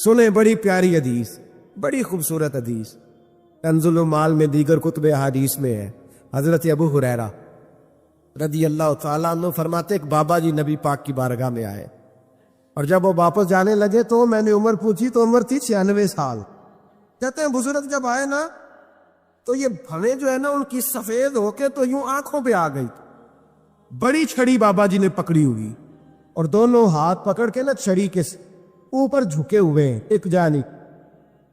سنیں بڑی پیاری حدیث، بڑی خوبصورت حدیث، کنز المال میں دیگر کتب احادیث میں ہے۔ حضرت ابو ہریرہ رضی اللہ تعالیٰ عنہ فرماتے ایک بابا جی نبی پاک کی بارگاہ میں آئے، اور جب وہ واپس جانے لگے تو میں نے عمر پوچھی تو عمر تھی 96 سال۔ کہتے ہیں بزرگ جب آئے نا تو یہ بھویں جو ہے نا ان کی سفید ہو کے تو یوں آنکھوں پہ آ گئی، بڑی چھڑی بابا جی نے پکڑی ہوئی اور دونوں ہاتھ پکڑ کے نا چھڑی کے اوپر جھکے ہوئے ہیں، ایک جانی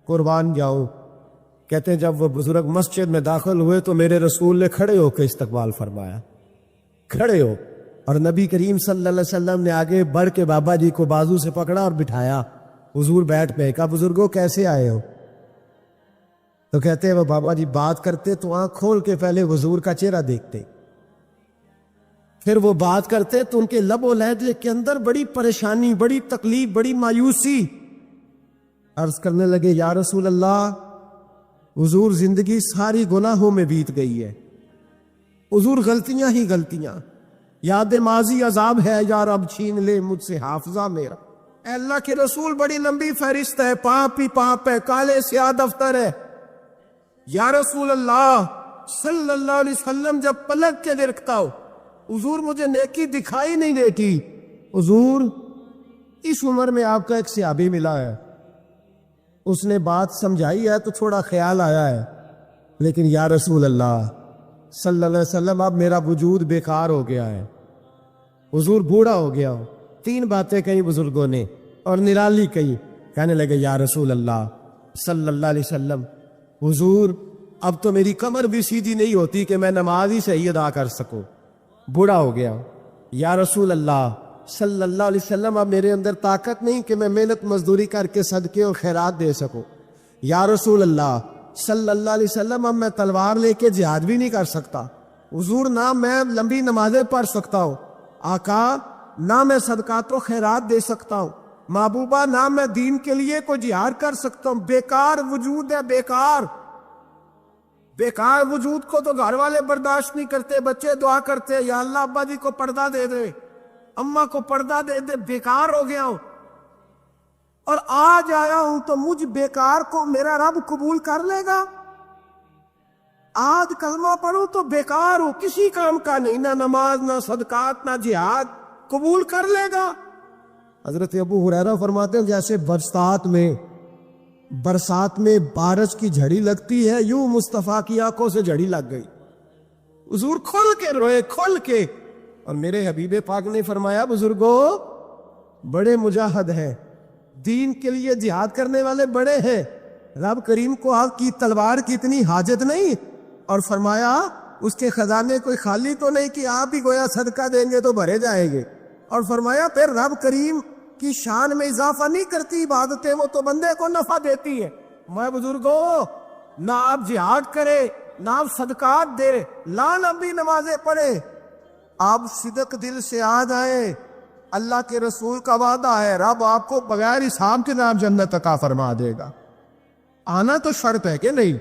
قربان جاؤں۔ کہتے ہیں جب وہ بزرگ مسجد میں داخل ہوئے تو میرے رسول نے کھڑے ہو کے استقبال فرمایا، کھڑے ہو، اور نبی کریم صلی اللہ علیہ وسلم نے آگے بڑھ کے بابا جی کو بازو سے پکڑا اور بٹھایا۔ حضور بیٹھ پہ، کہا بزرگوں کیسے آئے ہو؟ تو کہتے ہیں وہ بابا جی بات کرتے تو آنکھ کھول کے پہلے حضور کا چہرہ دیکھتے، پھر وہ بات کرتے تو ان کے لب و لہجے کے اندر بڑی پریشانی، بڑی تکلیف، بڑی مایوسی۔ عرض کرنے لگے یا رسول اللہ، حضور زندگی ساری گناہوں میں بیت گئی ہے، حضور غلطیاں ہی غلطیاں، یاد ماضی عذاب ہے، یا رب چھین لے مجھ سے حافظہ میرا۔ اے اللہ کے رسول بڑی لمبی فہرست ہے، پاپ ہی پاپ ہے، کالے سیاہ دفتر ہے۔ یا رسول اللہ صلی اللہ علیہ وسلم جب پلک کے دیکھتا ہو حضور مجھے نیکی دکھائی نہیں دیتی۔ حضور اس عمر میں آپ کا ایک صحابی ملا ہے، اس نے بات سمجھائی ہے تو تھوڑا خیال آیا ہے، لیکن یا رسول اللہ صلی اللہ علیہ وسلم اب میرا وجود بیکار ہو گیا ہے، حضور بوڑھا ہو گیا ہو۔ 3 باتیں کہیں بزرگوں نے اور نرالی کہی۔ کہنے لگے یا رسول اللہ صلی اللہ علیہ وسلم، حضور اب تو میری کمر بھی سیدھی نہیں ہوتی کہ میں نماز ہی صحیح ادا کر سکوں، بوڑھا ہو گیا۔ یا رسول اللہ صلی اللہ علیہ وسلم اب میرے اندر طاقت نہیں کہ میں محنت مزدوری کر کے صدقے اور خیرات دے سکوں۔ یا رسول اللہ صلی اللہ علیہ وسلم اب میں تلوار لے کے جہاد بھی نہیں کر سکتا، حضور نہ میں لمبی نمازیں پڑھ سکتا ہوں، آقا نہ میں صدقات و خیرات دے سکتا ہوں، محبوبہ نہ میں دین کے لیے کوئی جہاد کر سکتا ہوں، بیکار وجود ہے، بیکار بیکار وجود کو تو گھر والے برداشت نہیں کرتے، بچے دعا کرتے یا اللہ ابا جی کو پردہ دے دے، اماں کو پردہ دے دے، بیکار ہو گیا ہوں، اور آج آیا ہوں تو مجھ بیکار کو میرا رب قبول کر لے گا؟ آج کلمہ پڑھوں تو بیکار ہوں، کسی کام کا نہیں، نہ نماز نہ صدقات نہ جہاد، قبول کر لے گا؟ حضرت ابو ہریرہ فرماتے ہیں جیسے برسات میں بارش کی جھڑی لگتی ہے، یوں مصطفیٰ کی آنکھوں سے جھڑی لگ گئی، حضور کھل کے روئے، کھل کے۔ اور میرے حبیب پاک نے فرمایا بزرگوں بڑے مجاہد ہیں، دین کے لیے جہاد کرنے والے بڑے ہیں، رب کریم کو آپ کی تلوار کی اتنی حاجت نہیں، اور فرمایا اس کے خزانے کوئی خالی تو نہیں کہ آپ ہی گویا صدقہ دیں گے تو بھرے جائیں گے، اور فرمایا پھر رب کریم کی شان میں اضافہ نہیں کرتی عبادتیں، وہ تو بندے کو نفع دیتی ہے۔ میں بزرگوں نہ آپ جہاد کرے، نہ آپ صدقات دے، نہ لمبی نمازیں پڑھے، آپ صدق دل سے آ جائیں، اللہ کے رسول کا وعدہ ہے رب آپ کو بغیر حساب کے نام جنت عطا فرما دے گا۔ آنا تو شرط ہے کہ نہیں؟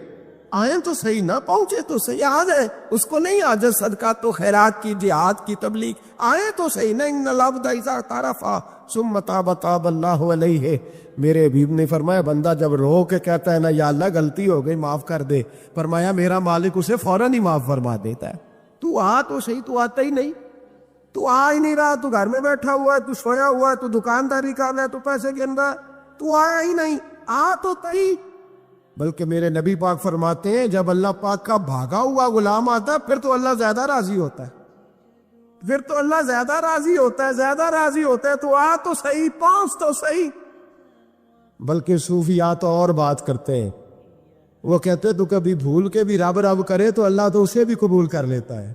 آئیں تو صحیح، نہ پہنچے تو صحیح، آ جائیں، اس کو نہیں عاجز صدقات و خیرات کی، جہاد کی تبلیغ، آئیں تو صحیح، نہیں العبد اذا طرفا ثم تاب تاب اللہ علیہ۔ میرے حبیب نے فرمایا بندہ جب رو کے کہتا ہے نا یا اللہ غلطی ہو گئی معاف کر دے، فرمایا میرا مالک اسے فوراً ہی معاف فرما دیتا ہے۔ تو آ تو صحیح، تو آتا ہی نہیں، تو آ ہی نہیں رہا، تو گھر میں بیٹھا ہوا ہے، تو سویا ہوا ہے، تو دکانداری کر رہا ہے، تو پیسے گن رہا ہے، تو آیا ہی نہیں، آ تو صحیح۔ بلکہ میرے نبی پاک فرماتے ہیں جب اللہ پاک کا بھاگا ہوا غلام آتا ہے پھر تو اللہ زیادہ راضی ہوتا ہے، پھر تو اللہ زیادہ راضی ہوتا ہے، زیادہ راضی ہوتا ہے، تو آ تو صحیح، پہنچ تو صحیح۔ بلکہ صوفیات اور بات کرتے ہیں، وہ کہتے تو کبھی بھول کے بھی رب رب کرے تو اللہ تو اسے بھی قبول کر لیتا ہے،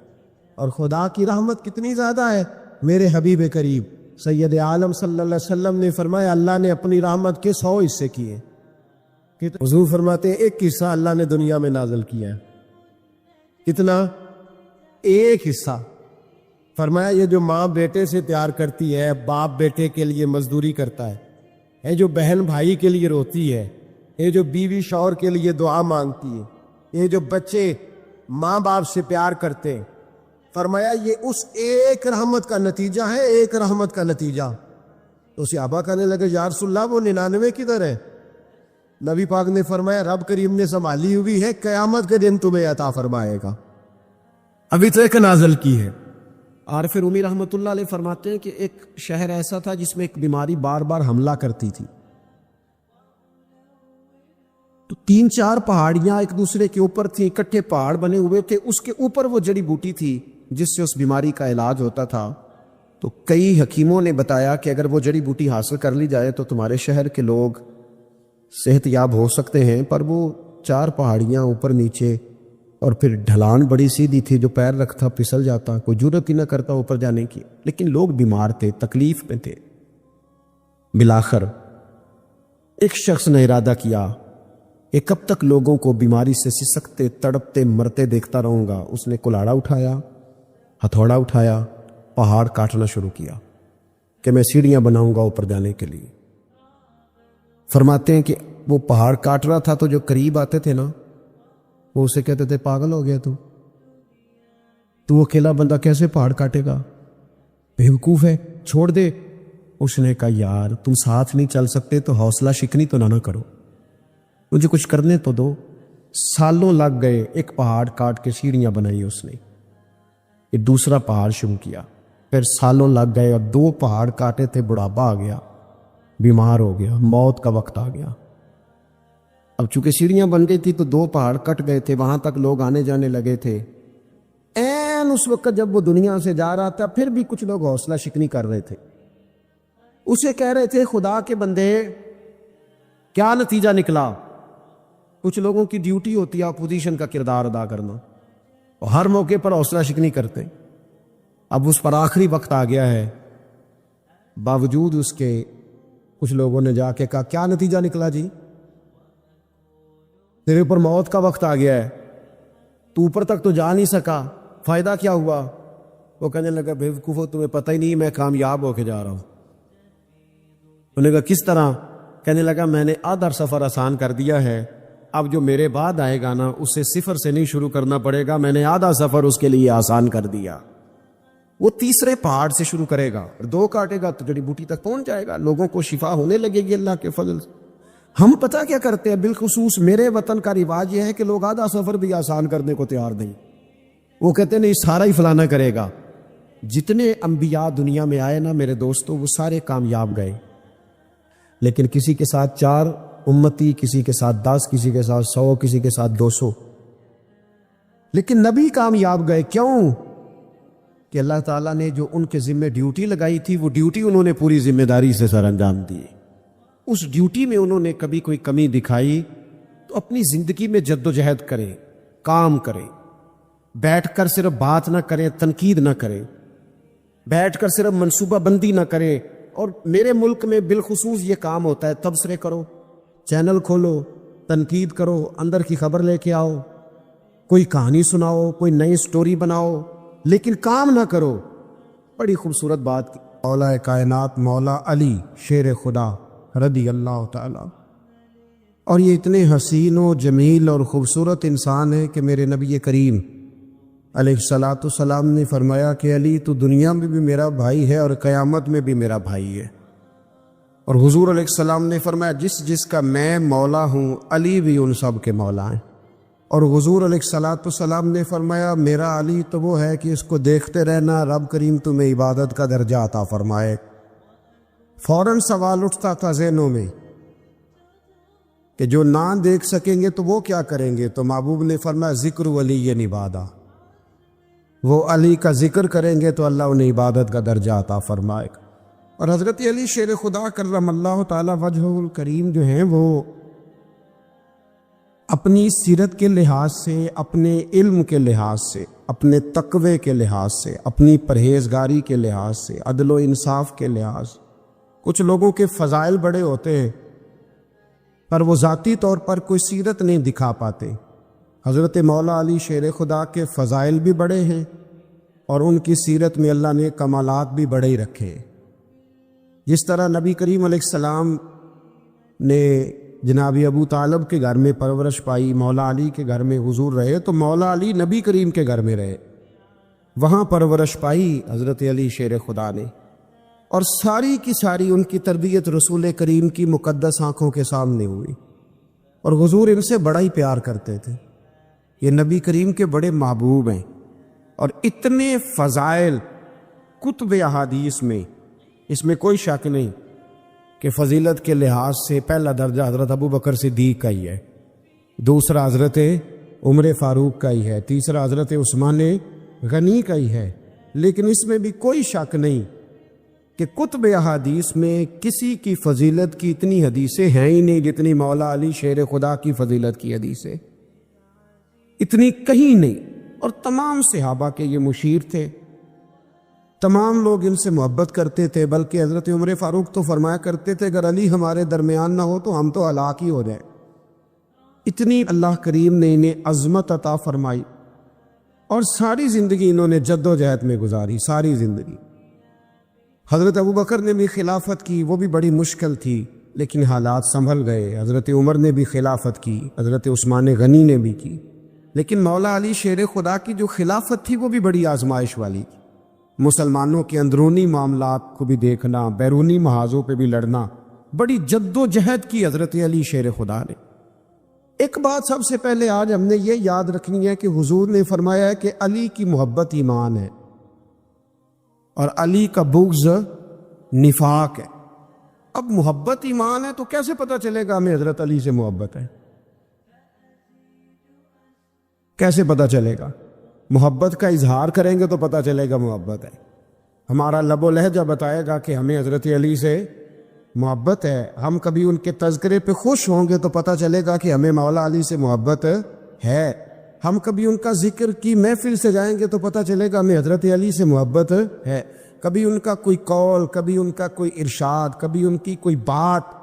اور خدا کی رحمت کتنی زیادہ ہے۔ میرے حبیب کریم سید عالم صلی اللہ علیہ وسلم نے فرمایا اللہ نے اپنی رحمت کے 100 حصے کیے، حضور فرماتے ہیں ایک حصہ اللہ نے دنیا میں نازل کیا ہے، کتنا؟ ایک حصہ۔ فرمایا یہ جو ماں بیٹے سے پیار کرتی ہے، باپ بیٹے کے لیے مزدوری کرتا ہے، یہ جو بہن بھائی کے لیے روتی ہے، یہ جو بیوی شوہر کے لیے دعا مانگتی ہے، یہ جو بچے ماں باپ سے پیار کرتے ہیں، فرمایا یہ اس ایک رحمت کا نتیجہ ہے، ایک رحمت کا نتیجہ۔ تو صحابہ کہنے لگے یا رسول اللہ وہ 99 کدھر ہے؟ نبی پاک نے فرمایا رب کریم نے سنبھالی ہوئی ہے، قیامت کے دن تمہیں عطا فرمائے گا، ابھی تو ایک نازل کی ہے۔ عارف رومی رحمۃ اللہ علیہ فرماتے ہیں کہ ایک شہر ایسا تھا جس میں ایک بیماری بار بار حملہ کرتی تھی، تو 3-4 پہاڑیاں ایک دوسرے کے اوپر تھیں، اکٹھے پہاڑ بنے ہوئے تھے، اس کے اوپر وہ جڑی بوٹی تھی جس سے اس بیماری کا علاج ہوتا تھا۔ تو کئی حکیموں نے بتایا کہ اگر وہ جڑی بوٹی حاصل کر لی جائے تو تمہارے شہر کے لوگ صحت یاب ہو سکتے ہیں، پر وہ 4 پہاڑیاں اوپر نیچے اور پھر ڈھلان بڑی سیدھی تھی، جو پیر رکھتا پھسل جاتا، کوئی جرت ہی نہ کرتا اوپر جانے کی، لیکن لوگ بیمار تھے، تکلیف میں تھے۔ بالآخر ایک شخص نے ارادہ کیا کہ کب تک لوگوں کو بیماری سے سسکتے تڑپتے مرتے دیکھتا رہوں گا۔ اس نے کلاڑا اٹھایا، ہتھوڑا اٹھایا، پہاڑ کاٹنا شروع کیا کہ میں سیڑھیاں بناؤں گا اوپر جانے کے لیے۔ فرماتے ہیں کہ وہ پہاڑ کاٹ رہا تھا تو جو قریب آتے تھے نا، وہ اسے کہتے تھے پاگل ہو گیا تو اکیلا بندہ کیسے پہاڑ کاٹے گا، بیوقوف ہے، چھوڑ دے۔ اس نے کہا یار تم ساتھ نہیں چل سکتے تو حوصلہ شکنی تو نہ کرو، مجھے کچھ کرنے تو دو۔ سالوں لگ گئے، ایک پہاڑ کاٹ کے سیڑھیاں بنائی اس نے، ایک دوسرا پہاڑ شروع کیا، پھر سالوں لگ گئے اور 2 پہاڑ کاٹے تھے، بڑھاپا آ گیا، بیمار ہو گیا، موت کا وقت آ گیا۔ اب چونکہ سیڑھیاں بن گئی تھی تو 2 پہاڑ کٹ گئے تھے، وہاں تک لوگ آنے جانے لگے تھے۔ این اس وقت جب وہ دنیا سے جا رہا تھا پھر بھی کچھ لوگ حوصلہ شکنی کر رہے تھے، اسے کہہ رہے تھے خدا کے بندے کیا نتیجہ نکلا۔ کچھ لوگوں کی ڈیوٹی ہوتی ہے اپوزیشن کا کردار ادا کرنا، اور ہر موقع پر حوصلہ شکنی کرتے۔ اب اس پر آخری وقت آ گیا ہے، باوجود اس کے کچھ لوگوں نے جا کے کہا کیا نتیجہ نکلا جی، تیرے اوپر موت کا وقت آ گیا ہے، تو اوپر تک تو جا نہیں سکا، فائدہ کیا ہوا؟ وہ کہنے لگا بیوقوفو تمہیں پتہ ہی نہیں میں کامیاب ہو کے جا رہا ہوں۔ انہوں نے کہا کس طرح؟ کہنے لگا میں نے آدھا سفر آسان کر دیا ہے، اب جو میرے بعد آئے گا نا اسے 0 سے نہیں شروع کرنا پڑے گا، میں نے آدھا سفر اس کے لیے آسان کر دیا۔ وہ تیسرے پہاڑ سے شروع کرے گا، 2 کاٹے گا تو جڑی بوٹی تک پہنچ جائے گا، لوگوں کو شفا ہونے لگے گی اللہ کے فضل سے۔ ہم پتہ کیا کرتے ہیں، بالخصوص میرے وطن کا رواج یہ ہے کہ لوگ آدھا سفر بھی آسان کرنے کو تیار نہیں، وہ کہتے نہیں سارا ہی فلانا کرے گا۔ جتنے انبیاء دنیا میں آئے نا میرے دوستو، وہ سارے کامیاب گئے، لیکن کسی کے ساتھ 4 امتی، کسی کے ساتھ 10، کسی کے ساتھ 100، کسی کے ساتھ 200، لیکن نبی کامیاب گئے۔ کیوں؟ کہ اللہ تعالیٰ نے جو ان کے ذمہ ڈیوٹی لگائی تھی وہ ڈیوٹی انہوں نے پوری ذمہ داری سے سر انجام دی۔ اس ڈیوٹی میں انہوں نے کبھی کوئی کمی دکھائی تو اپنی زندگی میں جد و جہد کریں، کام کریں، بیٹھ کر صرف بات نہ کریں، تنقید نہ کریں، بیٹھ کر صرف منصوبہ بندی نہ کریں۔ اور میرے ملک میں بالخصوص یہ کام ہوتا ہے، تبصرے کرو، چینل کھولو، تنقید کرو، اندر کی خبر لے کے آؤ، کوئی کہانی سناؤ، کوئی نئی سٹوری بناؤ، لیکن کام نہ کرو۔ بڑی خوبصورت بات کی مولا کائنات مولا علی شیر خدا رضی اللہ تعالی، اور یہ اتنے حسین و جمیل اور خوبصورت انسان ہے کہ میرے نبی کریم علیہ الصلاۃ والسلام نے فرمایا کہ علی تو دنیا میں بھی میرا بھائی ہے اور قیامت میں بھی میرا بھائی ہے، اور حضور علیہ السلام نے فرمایا جس کا میں مولا ہوں علی بھی ان سب کے مولا ہیں، اور حضور علیہ الصلاۃ والسلام نے فرمایا میرا علی تو وہ ہے کہ اس کو دیکھتے رہنا رب کریم تمہیں عبادت کا درجہ عطا فرمائے۔ فوراً سوال اٹھتا تھا ذہنوں میں کہ جو نہ دیکھ سکیں گے تو وہ کیا کریں گے؟ تو محبوب نے فرمایا ذکر ولی عبادہ، وہ علی کا ذکر کریں گے تو اللہ انہیں عبادت کا درجہ عطا فرمائے گا۔ اور حضرت علی شیر خدا کرم اللہ تعالی وجہہ الکریم جو ہیں وہ اپنی سیرت کے لحاظ سے، اپنے علم کے لحاظ سے، اپنے تقوی کے لحاظ سے، اپنی پرہیزگاری کے لحاظ سے، عدل و انصاف کے لحاظ سے، کچھ لوگوں کے فضائل بڑے ہوتے ہیں پر وہ ذاتی طور پر کوئی سیرت نہیں دکھا پاتے۔ حضرت مولا علی شیر خدا کے فضائل بھی بڑے ہیں اور ان کی سیرت میں اللہ نے کمالات بھی بڑے ہی رکھے۔ جس طرح نبی کریم علیہ السلام نے جناب ابو طالب کے گھر میں پرورش پائی، مولا علی کے گھر میں حضور رہے، تو مولا علی نبی کریم کے گھر میں رہے، وہاں پرورش پائی حضرت علی شیر خدا نے، اور ساری کی ساری ان کی تربیت رسول کریم کی مقدس آنکھوں کے سامنے ہوئی، اور حضور ان سے بڑا ہی پیار کرتے تھے۔ یہ نبی کریم کے بڑے محبوب ہیں، اور اتنے فضائل کتب احادیث میں، اس میں کوئی شک نہیں کہ فضیلت کے لحاظ سے پہلا درجہ حضرت ابو بکر صدیق کا ہی ہے، دوسرا حضرت عمر فاروق کا ہی ہے، تیسرا حضرت عثمان غنی کا ہی ہے۔ لیکن اس میں بھی کوئی شک نہیں کہ کتب احادیث میں کسی کی فضیلت کی اتنی حدیثیں ہیں ہی نہیں جتنی مولا علی شیر خدا کی فضیلت کی حدیثیں، اتنی کہیں نہیں۔ اور تمام صحابہ کے یہ مشیر تھے، تمام لوگ ان سے محبت کرتے تھے، بلکہ حضرت عمر فاروق تو فرمایا کرتے تھے اگر علی ہمارے درمیان نہ ہو تو ہم تو ہلاک ہی ہو جائیں۔ اتنی اللہ کریم نے انہیں عظمت عطا فرمائی، اور ساری زندگی انہوں نے جد و جہد میں گزاری، ساری زندگی۔ حضرت ابو بکر نے بھی خلافت کی، وہ بھی بڑی مشکل تھی لیکن حالات سنبھل گئے۔ حضرت عمر نے بھی خلافت کی، حضرت عثمان غنی نے بھی کی، لیکن مولا علی شیر خدا کی جو خلافت تھی وہ بھی بڑی آزمائش والی تھی۔ مسلمانوں کے اندرونی معاملات کو بھی دیکھنا، بیرونی محاذوں پہ بھی لڑنا، بڑی جد و جہد کی حضرت علی شیر خدا نے۔ ایک بات سب سے پہلے آج ہم نے یہ یاد رکھنی ہے کہ حضور نے فرمایا ہے کہ علی کی محبت ایمان ہے، اور علی کا بغض نفاق ہے۔ اب محبت ایمان ہے تو کیسے پتہ چلے گا ہمیں حضرت علی سے محبت ہے؟ کیسے پتہ چلے گا؟ محبت کا اظہار کریں گے تو پتہ چلے گا محبت ہے۔ ہمارا لب و لہجہ بتائے گا کہ ہمیں حضرت علی سے محبت ہے۔ ہم کبھی ان کے تذکرے پہ خوش ہوں گے تو پتہ چلے گا کہ ہمیں مولا علی سے محبت ہے۔ ہم کبھی ان کا ذکر کی محفل سے جائیں گے تو پتہ چلے گا ہمیں حضرت علی سے محبت ہے۔ کبھی ان کا کوئی قول، کبھی ان کا کوئی ارشاد، کبھی ان کی کوئی بات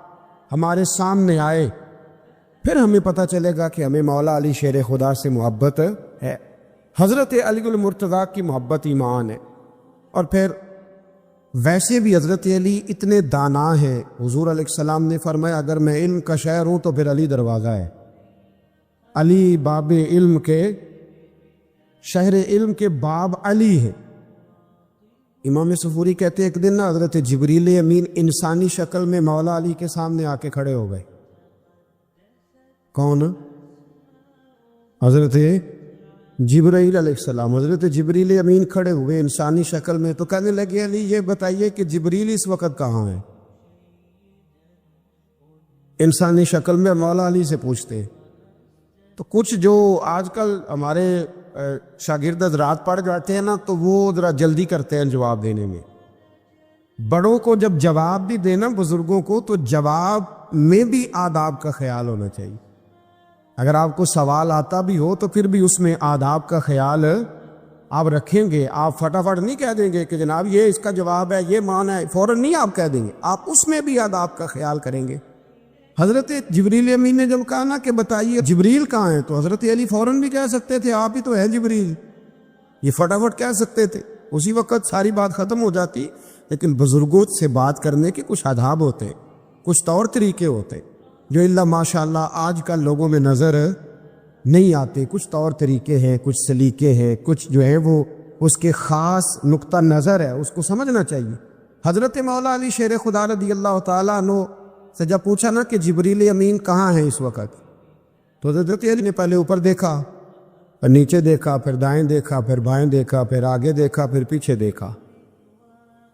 ہمارے سامنے آئے، پھر ہمیں پتہ چلے گا کہ ہمیں مولا علی شیر خدا سے محبت ہے۔ حضرت علی المرتضیٰ کی محبت ایمان ہے۔ اور پھر ویسے بھی حضرت علی اتنے دانا ہیں، حضور علیہ السلام نے فرمایا اگر میں علم کا شہر ہوں تو پھر علی دروازہ ہے۔ علی باب علم کے، شہر علم کے باب علی ہے۔ امام صفوری کہتے ہیں ایک دن نا حضرت جبریل امین انسانی شکل میں مولا علی کے سامنے آ کے کھڑے ہو گئے۔ کون؟ حضرت جبرائیل علیہ السلام۔ حضرت جبریل امین کھڑے ہوئے انسانی شکل میں، تو کہنے لگے علی یہ بتائیے کہ جبریل اس وقت کہاں ہے؟ انسانی شکل میں مولا علی سے پوچھتے۔ تو کچھ جو آج کل ہمارے شاگرد حضرات پڑھ جاتے ہیں نا تو وہ ذرا جلدی کرتے ہیں جواب دینے میں۔ بڑوں کو جب جواب بھی دینا بزرگوں کو تو جواب میں بھی آداب کا خیال ہونا چاہیے۔ اگر آپ کو سوال آتا بھی ہو تو پھر بھی اس میں آداب کا خیال آپ رکھیں گے۔ آپ فٹافٹ نہیں کہہ دیں گے کہ جناب یہ اس کا جواب ہے، یہ معنی ہے، فوراً نہیں آپ کہہ دیں گے، آپ اس میں بھی آداب کا خیال کریں گے۔ حضرت جبریل امین نے جب کہا نا کہ بتائیے جبریل کہاں ہے، تو حضرت علی فوراً بھی کہہ سکتے تھے آپ ہی تو ہیں جبریل، یہ فٹافٹ کہہ سکتے تھے، اسی وقت ساری بات ختم ہو جاتی۔ لیکن بزرگوں سے بات کرنے کے کچھ آداب ہوتے، کچھ طور طریقے ہوتے جو اللہ ماشاء اللہ آج کل لوگوں میں نظر نہیں آتے۔ کچھ طور طریقے ہیں، کچھ سلیقے ہیں، کچھ جو ہے وہ اس کے خاص نقطہ نظر ہے، اس کو سمجھنا چاہیے۔ حضرت مولا علی شیر خدا رضی اللہ تعالیٰ عنہ سے جب پوچھا نا کہ جبریل امین کہاں ہے اس وقت، تو حضرت علی نے پہلے اوپر دیکھا، پھر نیچے دیکھا، پھر دائیں دیکھا، پھر بائیں دیکھا، پھر آگے دیکھا، پھر پیچھے دیکھا۔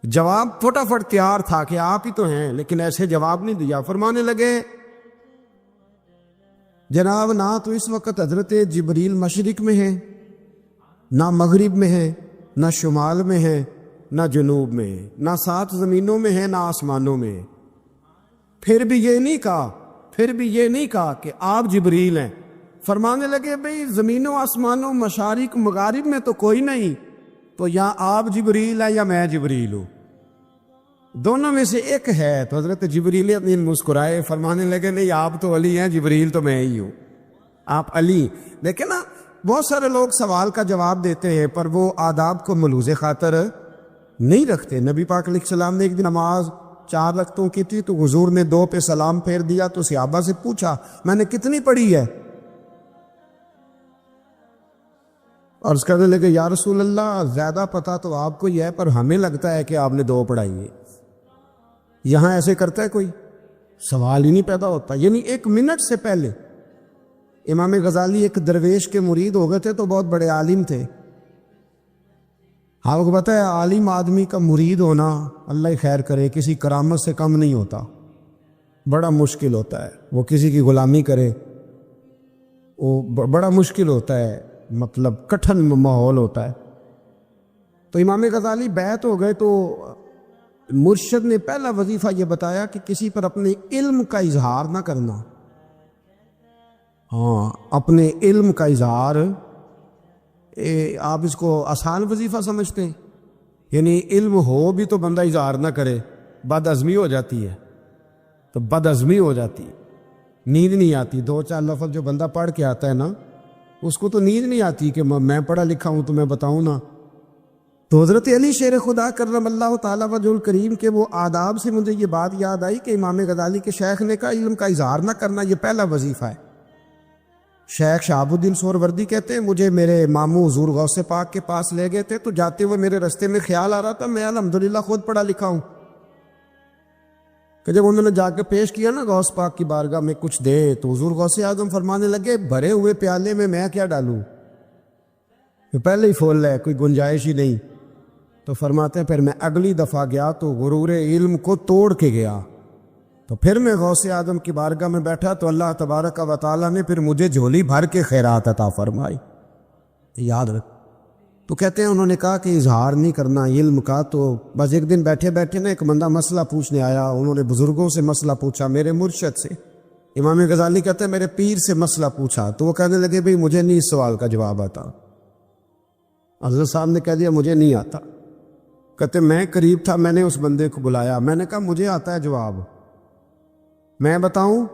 جواب فٹافٹ تیار تھا کہ آپ ہی تو ہیں، لیکن ایسے جواب نہیں دیا۔ فرمانے لگے جناب نہ تو اس وقت حضرت جبریل مشرق میں ہیں، نہ مغرب میں ہیں، نہ شمال میں ہیں، نہ جنوب میں ہیں، نہ 7 زمینوں میں ہیں، نہ آسمانوں میں ہیں۔ پھر بھی یہ نہیں کہا کہ آپ جبریل ہیں۔ فرمانے لگے بھئی زمینوں آسمانوں مشارق مغارب میں تو کوئی نہیں، تو یا آپ جبریل ہے یا میں جبریل ہوں، دونوں میں سے ایک ہے۔ تو حضرت جبریل امین مسکرائے، فرمانے لگے نہیں آپ تو علی ہیں، جبریل تو میں ہی ہوں، آپ علی۔ لیکن نا بہت سارے لوگ سوال کا جواب دیتے ہیں پر وہ آداب کو ملوز خاطر نہیں رکھتے۔ نبی پاک علیہ السلام نے ایک دن نماز 4 رکعتوں کی تھی، تو حضور نے 2 پہ سلام پھیر دیا، تو صحابہ سے پوچھا میں نے کتنی پڑھی ہے؟ اور اس کہنے لگے یا رسول اللہ زیادہ پتہ تو آپ کو ہی ہے، پر ہمیں لگتا ہے کہ آپ نے 2 پڑھائی ہے۔ یہاں ایسے کرتا ہے کوئی؟ سوال ہی نہیں پیدا ہوتا. یعنی 1 منٹ سے پہلے امام غزالی ایک درویش کے مرید ہو گئے تھے تو بہت بڑے عالم تھے. آپ کو پتہ ہے عالم آدمی کا مرید ہونا اللہ ہی خیر کرے کسی کرامت سے کم نہیں ہوتا، بڑا مشکل ہوتا ہے. وہ کسی کی غلامی کرے وہ بڑا مشکل ہوتا ہے، مطلب کٹھن ماحول ہوتا ہے. تو امام غزالی بیعت ہو گئے تو مرشد نے پہلا وظیفہ یہ بتایا کہ کسی پر اپنے علم کا اظہار نہ کرنا. ہاں، اپنے علم کا اظہار آپ اس کو آسان وظیفہ سمجھتے ہیں؟ یعنی علم ہو بھی تو بندہ اظہار نہ کرے، بد عزمی ہو جاتی ہے. تو بد عزمی ہو جاتی ہے، نیند نہیں آتی. 2-4 لفظ جو بندہ پڑھ کے آتا ہے نا، اس کو تو نیند نہیں آتی کہ میں پڑھا لکھا ہوں تو میں بتاؤں نا. تو حضرت علی شیر خدا کرم اللہ تعالیٰ وجہ الکریم کے وہ آداب سے مجھے یہ بات یاد آئی کہ امام غزالی کے شیخ نے کہا علم کا اظہار نہ کرنا یہ پہلا وظیفہ ہے. شیخ شہاب الدین سہروردی کہتے ہیں مجھے میرے ماموں حضور غوث پاک کے پاس لے گئے تھے تو جاتے ہوئے میرے رستے میں خیال آ رہا تھا میں الحمدللہ خود پڑھا لکھا ہوں، کہ جب انہوں نے جا کے پیش کیا نا غوث پاک کی بارگاہ میں کچھ دے تو حضور غوث اعظم فرمانے لگے بھرے ہوئے پیالے میں کیا ڈالوں، پہلے ہی فول ہے کوئی گنجائش ہی نہیں. تو فرماتے ہیں پھر میں اگلی دفعہ گیا تو غرور علم کو توڑ کے گیا، تو پھر میں غوث اعظم کی بارگاہ میں بیٹھا تو اللہ تبارک و تعالیٰ نے پھر مجھے جھولی بھر کے خیرات عطا فرمائی. یاد رکھ. تو کہتے ہیں انہوں نے کہا کہ اظہار نہیں کرنا علم کا. تو بس ایک دن بیٹھے بیٹھے نا ایک بندہ مسئلہ پوچھنے آیا، انہوں نے بزرگوں سے مسئلہ پوچھا، میرے مرشد سے. امام غزالی کہتے ہیں میرے پیر سے مسئلہ پوچھا تو وہ کہنے لگے بھئی مجھے نہیں اس سوال کا جواب آتا. حضرت صاحب نے کہہ دیا مجھے نہیں آتا. کہتے میں قریب تھا، میں نے اس بندے کو بلایا، میں نے کہا مجھے آتا ہے جواب، میں بتاؤں؟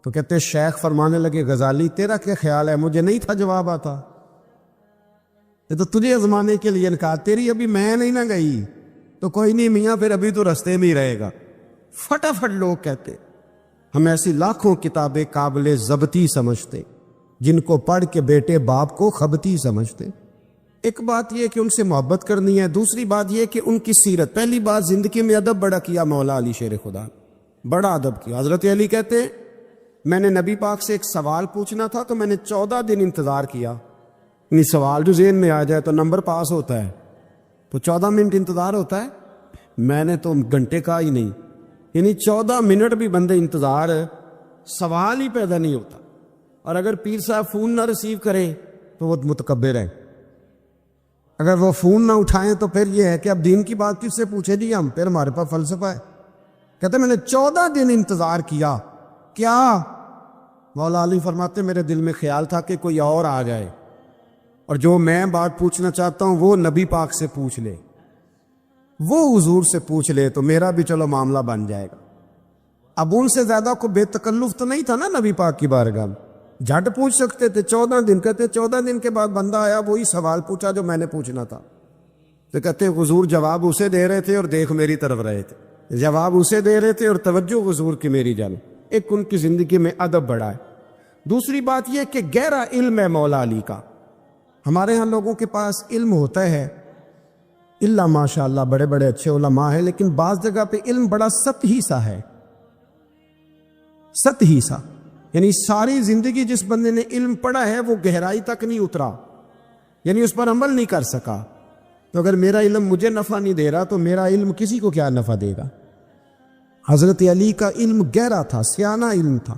تو کہتے شیخ فرمانے لگے غزالی تیرا کیا خیال ہے مجھے نہیں تھا جواب آتا، یہ تو تجھے آزمانے کے لیے کہا، تیری ابھی میں نہیں نہ گئی تو کوئی نہیں میاں پھر ابھی تو رستے میں ہی رہے گا. فٹافٹ لوگ کہتے ہم ایسی لاکھوں کتابیں قابل ضبطی سمجھتے جن کو پڑھ کے بیٹے باپ کو خبتی سمجھتے. ایک بات یہ کہ ان سے محبت کرنی ہے، دوسری بات یہ کہ ان کی سیرت. پہلی بات زندگی میں ادب بڑا کیا مولا علی شیر خدا، بڑا ادب کیا. حضرت علی کہتے ہیں میں نے نبی پاک سے ایک سوال پوچھنا تھا تو میں نے 14 دن انتظار کیا. یعنی سوال جو ذہن میں آ جائے تو نمبر پاس ہوتا ہے تو 14 منٹ انتظار ہوتا ہے، میں نے تو گھنٹے کا ہی نہیں. یعنی 14 منٹ بھی بندے انتظار، سوال ہی پیدا نہیں ہوتا. اور اگر پیر صاحب فون نہ ریسیو کرے تو وہ متکبر ہے، اگر وہ فون نہ اٹھائیں تو پھر یہ ہے کہ اب دین کی بات کس سے پوچھے جی ہم، پھر ہمارے پاس فلسفہ ہے. کہتے میں نے 14 دن انتظار کیا. کیا؟ مولا علی فرماتے میرے دل میں خیال تھا کہ کوئی اور آ جائے اور جو میں بات پوچھنا چاہتا ہوں وہ نبی پاک سے پوچھ لے، وہ حضور سے پوچھ لے تو میرا بھی چلو معاملہ بن جائے گا. اب ان سے زیادہ کو بے تکلف تو نہیں تھا نا نبی پاک کی بارگاہ میں، جھٹ پوچھ سکتے تھے. 14 دن کہتے 14 دن کے بعد بندہ آیا وہی سوال پوچھا جو میں نے پوچھنا تھا. تو کہتے حضور جواب اسے دے رہے تھے اور دیکھ میری طرف رہے تھے، جواب اسے دے رہے تھے اور توجہ حضور کی میری جانب. ایک ان کی زندگی میں ادب بڑا ہے. دوسری بات یہ کہ گہرا علم ہے مولا علی کا. ہمارے ہاں لوگوں کے پاس علم ہوتا ہے اللہ ماشاء اللہ بڑے بڑے اچھے علماء ہیں، لیکن بعض جگہ پہ علم بڑا سطحی سا ہے، سطحی سا. یعنی ساری زندگی جس بندے نے علم پڑھا ہے وہ گہرائی تک نہیں اترا، یعنی اس پر عمل نہیں کر سکا. تو اگر میرا علم مجھے نفع نہیں دے رہا تو میرا علم کسی کو کیا نفع دے گا. حضرت علی کا علم گہرا تھا، سیانہ علم تھا،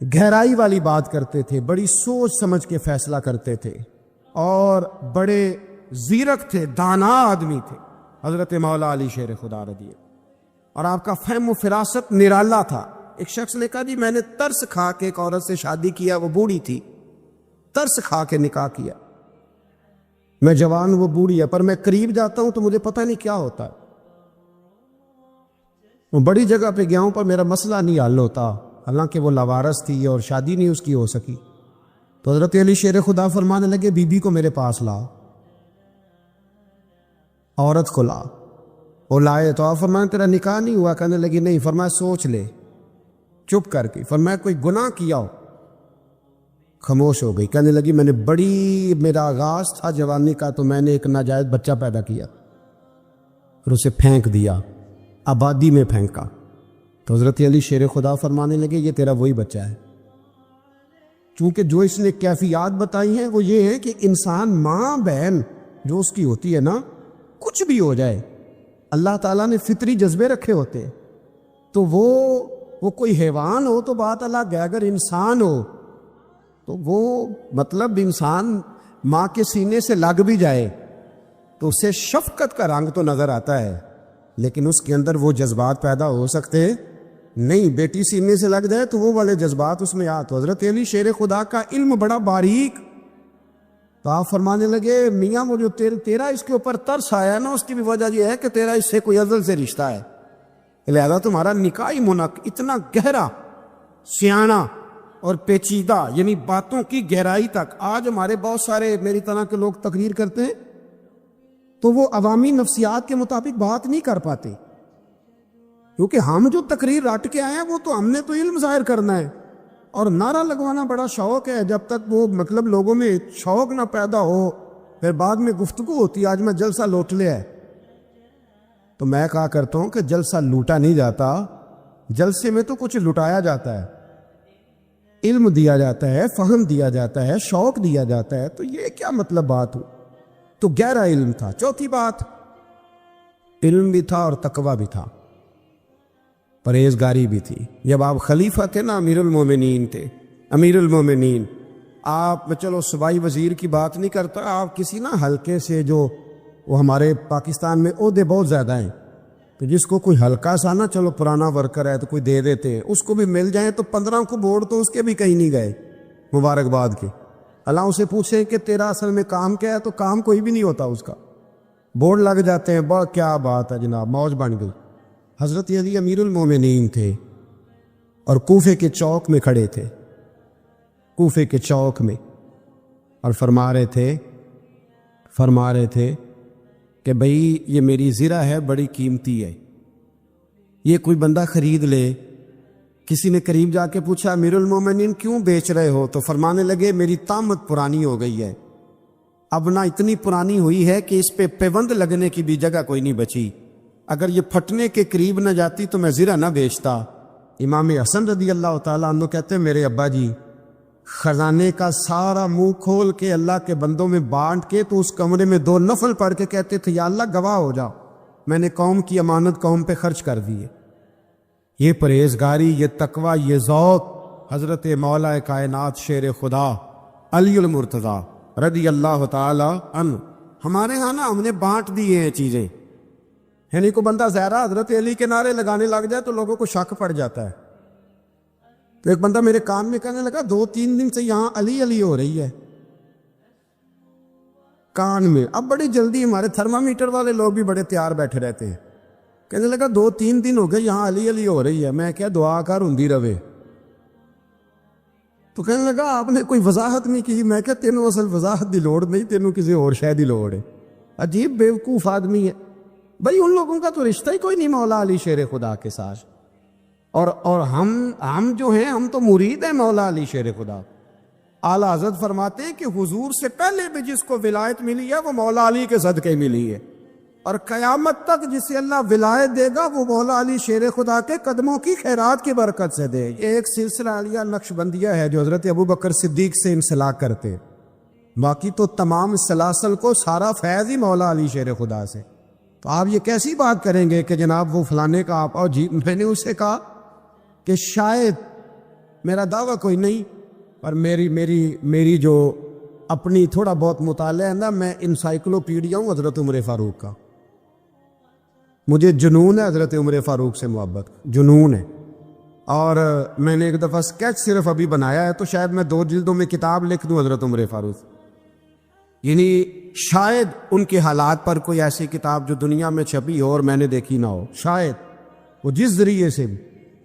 گہرائی والی بات کرتے تھے، بڑی سوچ سمجھ کے فیصلہ کرتے تھے اور بڑے زیرک تھے، دانا آدمی تھے حضرت مولا علی شیر خدا رضی. اور آپ کا فہم و فراست نرالا تھا. ایک شخص نے کہا جی میں نے ترس کھا کے ایک عورت سے شادی کیا، وہ بوڑھی تھی، ترس کھا کے نکاح کیا. میں جوان وہ بوڑھی ہے، پر میں قریب جاتا ہوں تو مجھے پتہ نہیں کیا ہوتا ہے. وہ بڑی جگہ پہ گیا ہوں پر میرا مسئلہ نہیں حل ہوتا، حالانکہ وہ لاوارث تھی اور شادی نہیں اس کی ہو سکی. تو حضرت علی شیر خدا فرمانے لگے بی بی کو میرے پاس لا، عورت کو لا. وہ لائے تو آپ فرمانے تیرا نکاح نہیں ہوا؟ کہنے لگی نہیں. فرمایا سوچ لے، چپ کر کے. فرمایا کوئی گناہ کیا ہو؟ خاموش ہو گئی. کہنے لگی میں نے میرا آغاز تھا جوانی کا تو میں نے ایک ناجائز بچہ پیدا کیا اور اسے پھینک دیا. آبادی میں پھینکا. تو حضرت علی شیر خدا فرمانے لگے یہ تیرا وہی بچہ ہے. چونکہ جو اس نے کیفیات بتائی ہیں وہ یہ ہے کہ انسان ماں بہن جو اس کی ہوتی ہے نا، کچھ بھی ہو جائے، اللہ تعالیٰ نے فطری جذبے رکھے ہوتے. تو وہ کوئی حیوان ہو تو بات الگ ہے، اگر انسان ہو تو وہ مطلب انسان ماں کے سینے سے لگ بھی جائے تو اسے شفقت کا رنگ تو نظر آتا ہے، لیکن اس کے اندر وہ جذبات پیدا ہو سکتے نہیں. بیٹی سینے سے لگ جائے تو وہ والے جذبات اس میں تو حضرت علی شیر خدا کا علم بڑا باریک. تو آپ فرمانے لگے میاں وہ جو تیرا اس کے اوپر ترس آیا نا، اس کی بھی وجہ یہ ہے کہ تیرا اس سے کوئی ازل سے رشتہ ہے، لہذا تمہارا نکاحی منق اتنا گہرا، سیاںا اور پیچیدہ، یعنی باتوں کی گہرائی تک. آج ہمارے بہت سارے میری طرح کے لوگ تقریر کرتے ہیں تو وہ عوامی نفسیات کے مطابق بات نہیں کر پاتے، کیونکہ ہم جو تقریر رٹ کے آئے ہیں وہ تو ہم نے تو علم ظاہر کرنا ہے، اور نعرہ لگوانا بڑا شوق ہے. جب تک وہ مطلب لوگوں میں شوق نہ پیدا ہو پھر بعد میں گفتگو ہوتی. آج میں جلسہ لوٹ لیا ہے تو میں کہا کرتا ہوں کہ جلسہ لوٹا نہیں جاتا، جلسے میں تو کچھ لٹایا جاتا ہے، علم دیا جاتا ہے، فہم دیا جاتا ہے، شوق دیا جاتا ہے. تو یہ کیا مطلب بات ہو؟ تو گہرا علم تھا. چوتھی بات، علم بھی تھا اور تقوی بھی تھا، پرہیزگاری بھی تھی. جب آپ خلیفہ تھے نا، امیر المومنین تھے، امیر المومنین، آپ چلو صوبائی وزیر کی بات نہیں کرتا، آپ کسی نا حلقے سے، جو وہ ہمارے پاکستان میں عہدے بہت زیادہ ہیں، تو جس کو کوئی ہلکا سا نا، چلو پرانا ورکر ہے تو کوئی دے دیتے ہیں، اس کو بھی مل جائیں تو 15 کو بورڈ تو اس کے بھی کہیں نہیں گئے مبارکباد کے. اللہ اسے پوچھیں کہ تیرا اصل میں کام کیا ہے، تو کام کوئی بھی نہیں ہوتا اس کا، بورڈ لگ جاتے ہیں. بہت کیا بات ہے جناب، موج بن گئی. حضرت علی امیر المومنین تھے اور کوفے کے چوک میں کھڑے تھے، کوفے کے چوک میں، اور فرما رہے تھے کہ بھئی یہ میری زرہ ہے، بڑی قیمتی ہے، یہ کوئی بندہ خرید لے. کسی نے قریب جا کے پوچھا امیر المومنین کیوں بیچ رہے ہو؟ تو فرمانے لگے میری طامت پرانی ہو گئی ہے، اب نہ اتنی پرانی ہوئی ہے کہ اس پہ پیوند لگنے کی بھی جگہ کوئی نہیں بچی، اگر یہ پھٹنے کے قریب نہ جاتی تو میں زرہ نہ بیچتا. امام حسن رضی اللہ تعالیٰ عنہ کہتے ہیں میرے ابا جی خزانے کا سارا منہ کھول کے اللہ کے بندوں میں بانٹ کے تو اس کمرے میں 2 نفل پڑھ کے کہتے تھے یا اللہ گواہ ہو جاؤ، میں نے قوم کی امانت قوم پہ خرچ کر دی ہے. یہ پرہیزگاری، یہ تقوی، یہ ذوق حضرت مولا کائنات شیر خدا علی المرتضیٰ رضی اللہ تعالی عنہ. ہمارے ہاں نا ہم نے بانٹ دی ہیں چیزیں، یعنی کو بندہ زہرا حضرت علی کے نعرے لگانے لگ جائے تو لوگوں کو شک پڑ جاتا ہے. تو ایک بندہ میرے کان میں کہنے لگا 2-3 دن سے یہاں علی علی ہو رہی ہے کان میں. اب بڑی جلدی ہمارے تھرمامیٹر والے لوگ بھی بڑے تیار بیٹھے رہتے ہیں. کہنے لگا 2-3 دن ہو گئے یہاں علی علی ہو رہی ہے. میں کیا دعا کر ہوندی رہے. تو کہنے لگا آپ نے کوئی وضاحت نہیں کی. میں کیا تینوں اصل وضاحت دی لوڑ نہیں، تینوں کسی اور شے دی لوڑ ہے. عجیب بیوقوف آدمی ہے بھائی. ان لوگوں کا تو رشتہ ہی کوئی نہیں مولا علی شیر خدا کے ساتھ، اور ہم جو ہیں ہم تو مرید ہیں مولا علی شیر خدا. اعلیٰ حضرت فرماتے ہیں کہ حضور سے پہلے بھی جس کو ولایت ملی ہے وہ مولا علی کے صدقے ملی ہے، اور قیامت تک جسے اللہ ولایت دے گا وہ مولا علی شیر خدا کے قدموں کی خیرات کی برکت سے دے. یہ ایک سلسلہ علیہ نقشبندیہ ہے جو حضرت ابو بکر صدیق سے انسلاک کرتے، باقی تو تمام سلاسل کو سارا فیض ہی مولا علی شیر خدا سے. تو آپ یہ کیسی بات کریں گے کہ جناب وہ فلانے کا آپ اور جی. میں نے اسے کہا کہ شاید میرا دعویٰ کوئی نہیں، پر میری جو اپنی تھوڑا بہت مطالعہ ہے نا، میں انسائکلوپیڈیا ہوں حضرت عمر فاروق کا. مجھے جنون ہے حضرت عمر فاروق سے محبت، جنون ہے. اور میں نے ایک دفعہ اسکیچ صرف ابھی بنایا ہے تو شاید میں 2 جلدوں میں کتاب لکھ دوں حضرت عمر فاروق. یعنی شاید ان کے حالات پر کوئی ایسی کتاب جو دنیا میں چھپی ہو اور میں نے دیکھی نہ ہو، شاید وہ جس ذریعے سے بھی.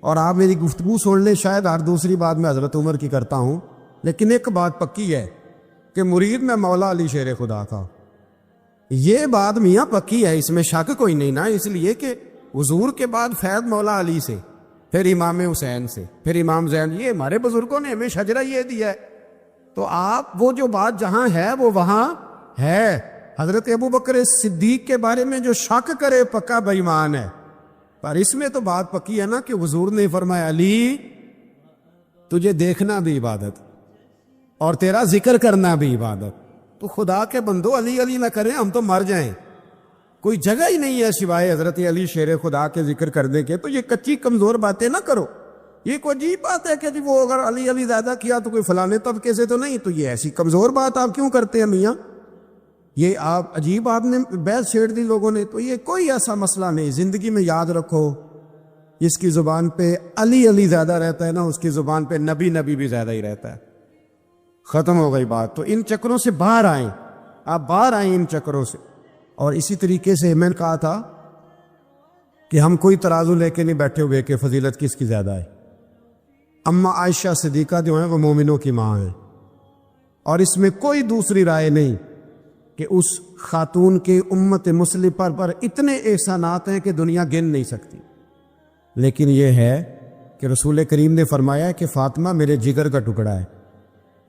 اور آپ میری گفتگو سن لیں، شاید ہر دوسری بات میں حضرت عمر کی کرتا ہوں، لیکن ایک بات پکی ہے کہ مرید میں مولا علی شیر خدا کا. یہ بات میاں پکی ہے، اس میں شک کوئی نہیں نا. اس لیے کہ حضور کے بعد فیض مولا علی سے، پھر امام حسین سے، پھر امام زین. یہ ہمارے بزرگوں نے ہمیں شجرہ یہ دیا ہے. تو آپ وہ جو بات جہاں ہے وہ وہاں ہے. حضرت ابو بکر صدیق کے بارے میں جو شک کرے پکا بے ایمان ہے. پر اس میں تو بات پکی ہے نا کہ حضور نے فرمایا علی تجھے دیکھنا بھی عبادت اور تیرا ذکر کرنا بھی عبادت. تو خدا کے بندو علی علی نہ کریں, ہم تو مر جائیں. کوئی جگہ ہی نہیں ہے سوائے حضرت علی شیر خدا کے ذکر کرنے کے. تو یہ کچی کمزور باتیں نہ کرو. یہ کوئی عجیب بات ہے کہ جی وہ اگر علی علی زیادہ کیا تو کوئی فلانے طبقے سے تو نہیں. تو یہ ایسی کمزور بات آپ کیوں کرتے ہیں میاں؟ یہ آپ عجیب آپ نے بحث چھیڑ دی لوگوں نے. تو یہ کوئی ایسا مسئلہ نہیں. زندگی میں یاد رکھو, جس کی زبان پہ علی علی زیادہ رہتا ہے نا, اس کی زبان پہ نبی نبی بھی زیادہ ہی رہتا ہے. ختم ہو گئی بات. تو ان چکروں سے باہر آئیں, آپ باہر آئیں ان چکروں سے. اور اسی طریقے سے میں نے کہا تھا کہ ہم کوئی ترازو لے کے نہیں بیٹھے ہوئے کہ فضیلت کس کی زیادہ ہے. اما عائشہ صدیقہ جو ہیں وہ مومنوں کی ماں ہیں, اور اس میں کوئی دوسری رائے نہیں کہ اس خاتون کے امت مسلمہ پر اتنے احسانات ہیں کہ دنیا گن نہیں سکتی. لیکن یہ ہے کہ رسول کریم نے فرمایا کہ فاطمہ میرے جگر کا ٹکڑا ہے.